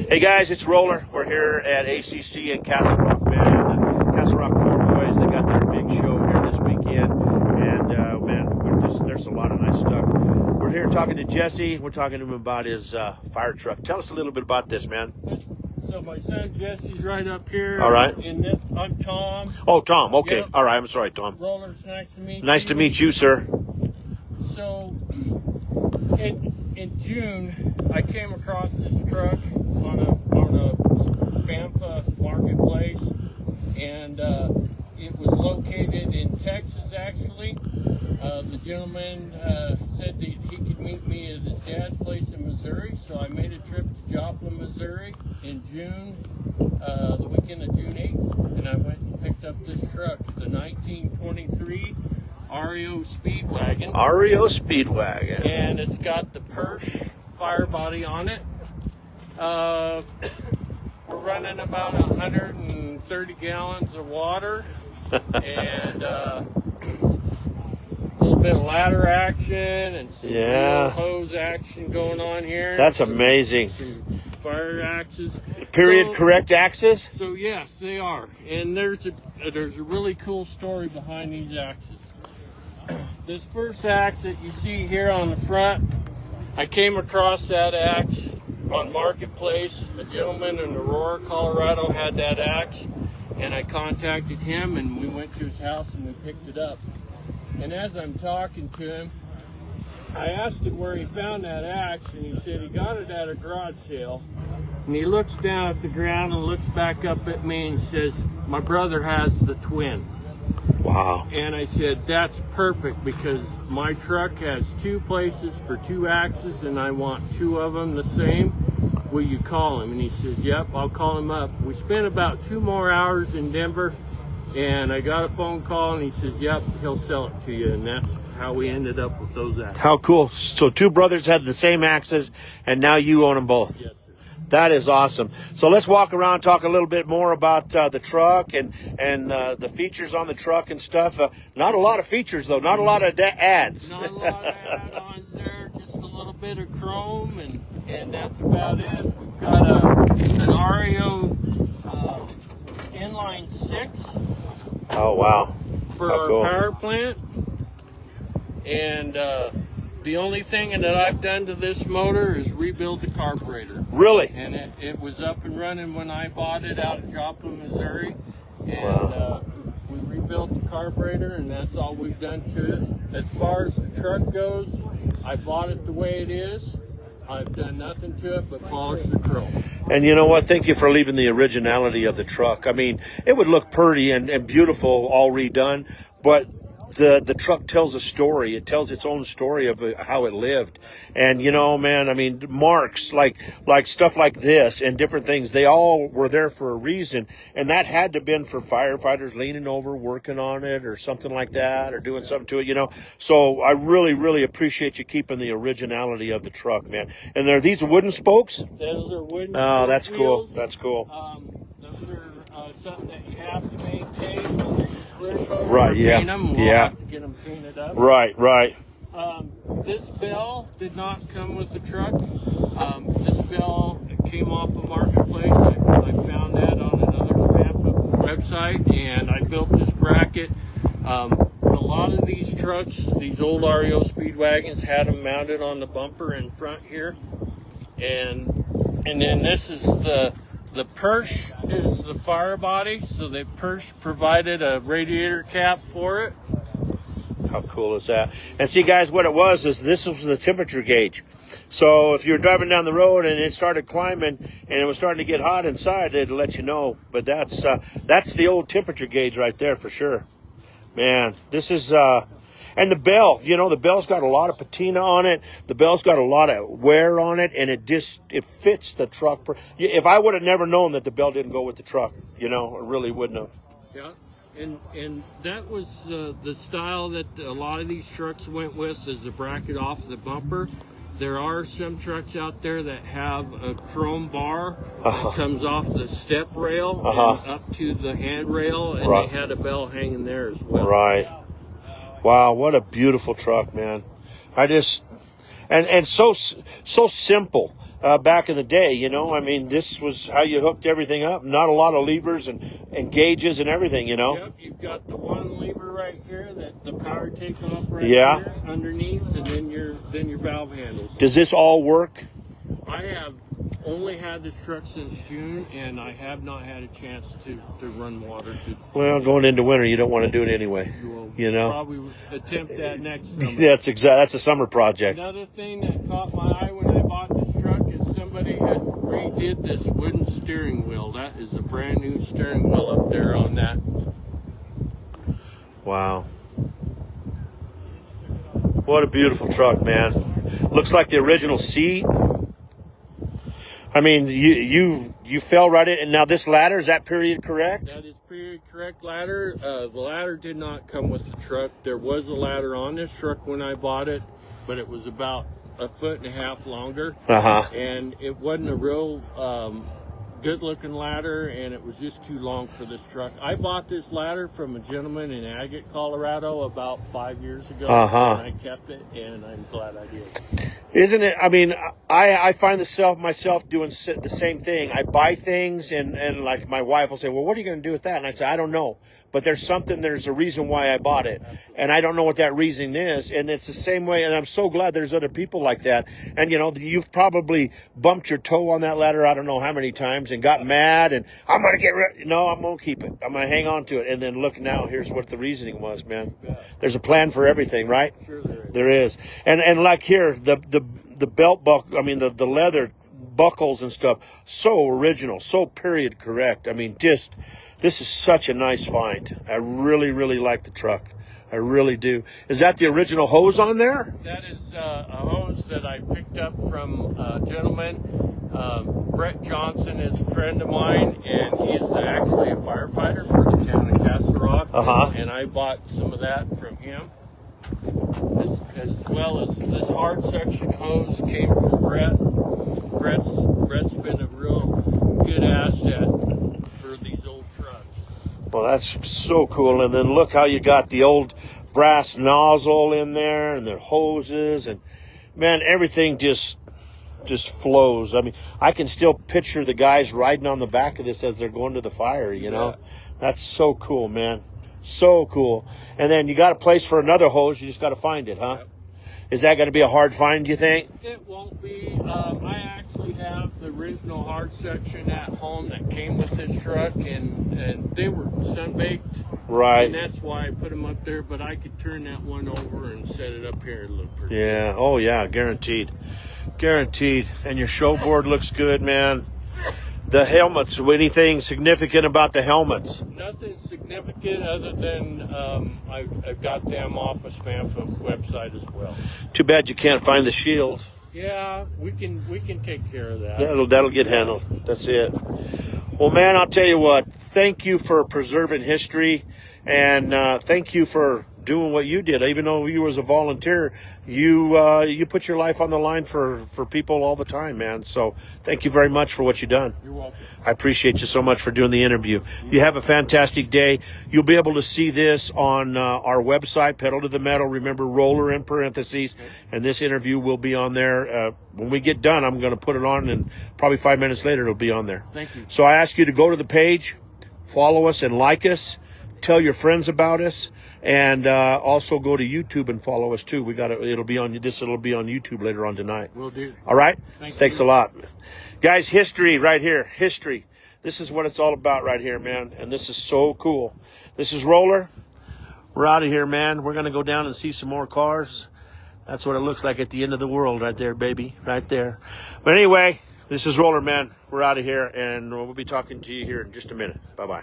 Hey guys, it's Roller. We're here at ACC in Castle Rock, man. The Castle Rock Poor Boys, they got their big show here this weekend. And man, there's a lot of nice stuff. We're here talking to Jesse. We're talking to him about his fire truck. Tell us a little bit about this, man. So my son Jesse's right up here. All right. In this, I'm Tom. Oh, Tom. Okay. Yep. All right. I'm sorry, Tom. Roller's nice to meet you. Nice to meet you, sir. So in June, I came across this truck on a Bamfa marketplace, and it was located in Texas. Actually, the gentleman said that he could meet me at his dad's place in Missouri, so I made a trip to Joplin, Missouri in June, the weekend of June 8th, and I went and picked up this truck. It's a 1923 REO Speedwagon. REO Speedwagon. And it's got the Persh fire body on it. We're running about 130 gallons of water and a little bit of ladder action and some real hose action going on here. That's amazing. Some fire axes. Period correct axes? So yes, they are. And there's a really cool story behind these axes. This first axe that you see here on the front, I came across that axe on Marketplace. A gentleman in Aurora, Colorado had that axe, and I contacted him and we went to his house and we picked it up. And as I'm talking to him, I asked him where he found that axe, and he said he got it at a garage sale. And he looks down at the ground and looks back up at me and says, "My brother has the twin." Wow. And I said, "That's perfect, because my truck has two places for two axes and I want two of them the same. Will you call him?" And he says, "Yep, I'll call him up." We spent about 2 more hours in Denver, and I got a phone call and he says, "Yep, he'll sell it to you." And that's how we ended up with those axes. How cool. So two brothers had the same axes and now you own them both. Yes, sir. That is awesome. So let's walk around, talk a little bit more about the truck and the features on the truck and stuff. Not a lot of features, though. Not a lot of ads. Not a lot of add-ons there. Just a little bit of chrome, and that's about it. We've got an REO inline 6 Oh, wow. for How our cool. power plant. And the only thing that I've done to this motor is rebuild the carburetor. Really? And it was up and running when I bought it out of Joplin, Missouri. And we rebuilt the carburetor, and that's all we've done to it. As far as the truck goes, I bought it the way it is. I've done nothing to it but polish the chrome. And you know what? Thank you for leaving the originality of the truck. I mean, it would look pretty and beautiful all redone, but the truck tells a story. It tells its own story of how it lived. And, you know, man, I mean, marks like stuff like this and different things, they all were there for a reason. And that had to have been for firefighters leaning over, working on it or something like that, or doing something to it, you know. So I really, really appreciate you keeping the originality of the truck, man. And are these wooden spokes? Those are wooden Oh, that's wheels. cool. That's cool. Those are something that you have to maintain. Right, yeah. We'll have to get them painted up. Right. This bell did not come with the truck. This bell came off the marketplace. I found that on another Spamfa website, and I built this bracket. A lot of these trucks, these old REO Speedwagons, had them mounted on the bumper in front here. And then this is the Persh is the fire body, so the Persh provided a radiator cap for it. How cool is that? And see, guys, what it was is this was the temperature gauge. So if you were driving down the road and it started climbing and it was starting to get hot inside, it'd let you know. But that's the old temperature gauge right there for sure. Man, this is... And the bell, you know, the bell's got a lot of patina on it. The bell's got a lot of wear on it, and it fits the truck. If I would have never known that the bell didn't go with the truck, you know, I really wouldn't have. Yeah, and that was the style that a lot of these trucks went with, is the bracket off the bumper. There are some trucks out there that have a chrome bar that comes off the step rail and up to the handrail, and they had a bell hanging there as well. Right. Wow, what a beautiful truck, man. I just, and so simple. back in the day, you know. I mean, this was how you hooked everything up. Not a lot of levers and gauges and everything, you know. Yep, you've got the one lever right here that the power takes off right Yeah. here underneath, and then your valve handles. Does this all work? I have only had this truck since June, and I have not had a chance to run water. Well, going into winter, you don't want to do it anyway. You know. Probably attempt that next summer. That's a summer project. Another thing that caught my eye when I bought this truck is somebody had redid this wooden steering wheel. That is a brand new steering wheel up there on that. Wow. What a beautiful truck, man. Looks like the original seat. I mean, you fell right in. And now this ladder, is that period correct? That is period correct ladder. The ladder did not come with the truck. There was a ladder on this truck when I bought it, but it was about 1.5 feet longer. And it wasn't a real good looking ladder, and it was just too long for this truck. I bought this ladder from a gentleman in Agate, Colorado about 5 years ago. And I kept it, and I'm glad I did. Isn't it? I mean, I find myself doing the same thing. I buy things, and like my wife will say, well, what are you going to do with that? And I say, I don't know. But there's a reason why I bought it. And I don't know what that reason is. And it's the same way. And I'm so glad there's other people like that. And, you know, you've probably bumped your toe on that ladder, I don't know how many times, and got mad. And I'm going to get rid. No, I'm going to keep it. I'm going to hang on to it. And then look now, here's what the reasoning was, man. There's a plan for everything, right? Sure there is. There is. And like here, the belt buckle, I mean, the leather buckles and stuff, so original, so period correct. I mean, this is such a nice find. I really, really like the truck. I really do. Is that the original hose on there? That is a hose that I picked up from a gentleman. Brett Johnson is a friend of mine, and he is actually a firefighter for the town of Castle Rock. And I bought some of that from him. As well as this hard suction hose came from Brett. Brett's been a real good asset for these old trucks. Well, that's so cool. And then look how you got the old brass nozzle in there and the hoses, and man, everything just flows. I mean, I can still picture the guys riding on the back of this as they're going to the fire, you know. That's so cool, man. So cool. And then you got a place for another hose. You just got to find it, huh? Is that going to be a hard find, do you think? It won't be. I actually have the original hard section at home that came with this truck, and they were sun-baked. Right. And that's why I put them up there, but I could turn that one over and set it up here. It'll look pretty good. Oh, yeah, guaranteed. Guaranteed. And your show board looks good, man. The helmets, anything significant about the helmets? Nothing significant other than I've got them off a Spamford website as well. Too bad you can't find the shield. Yeah, we can take care of that. That'll get handled. That's it. Well, man, I'll tell you what. Thank you for preserving history, and thank you for doing what you did. Even though you was a volunteer, you put your life on the line for people all the time, man. So thank you very much for what you've done. You're welcome. I appreciate you so much for doing the interview. You have a fantastic day. You'll be able to see this on our website, Pedal to the Metal. Remember, roller in parentheses. And this interview will be on there. When we get done, I'm going to put it on, and probably 5 minutes later, it'll be on there. Thank you. So I ask you to go to the page, follow us and like us. Tell your friends about us, and also go to YouTube and follow us too. It'll be on YouTube later on tonight. Will do. All right. Thanks a lot, guys. History right here. History. This is what it's all about right here, man. And this is so cool. This is Roller. We're out of here, man. We're gonna go down and see some more cars. That's what it looks like at the end of the world, right there, baby, right there. But anyway, this is Roller, man. We're out of here, and we'll be talking to you here in just a minute. Bye bye.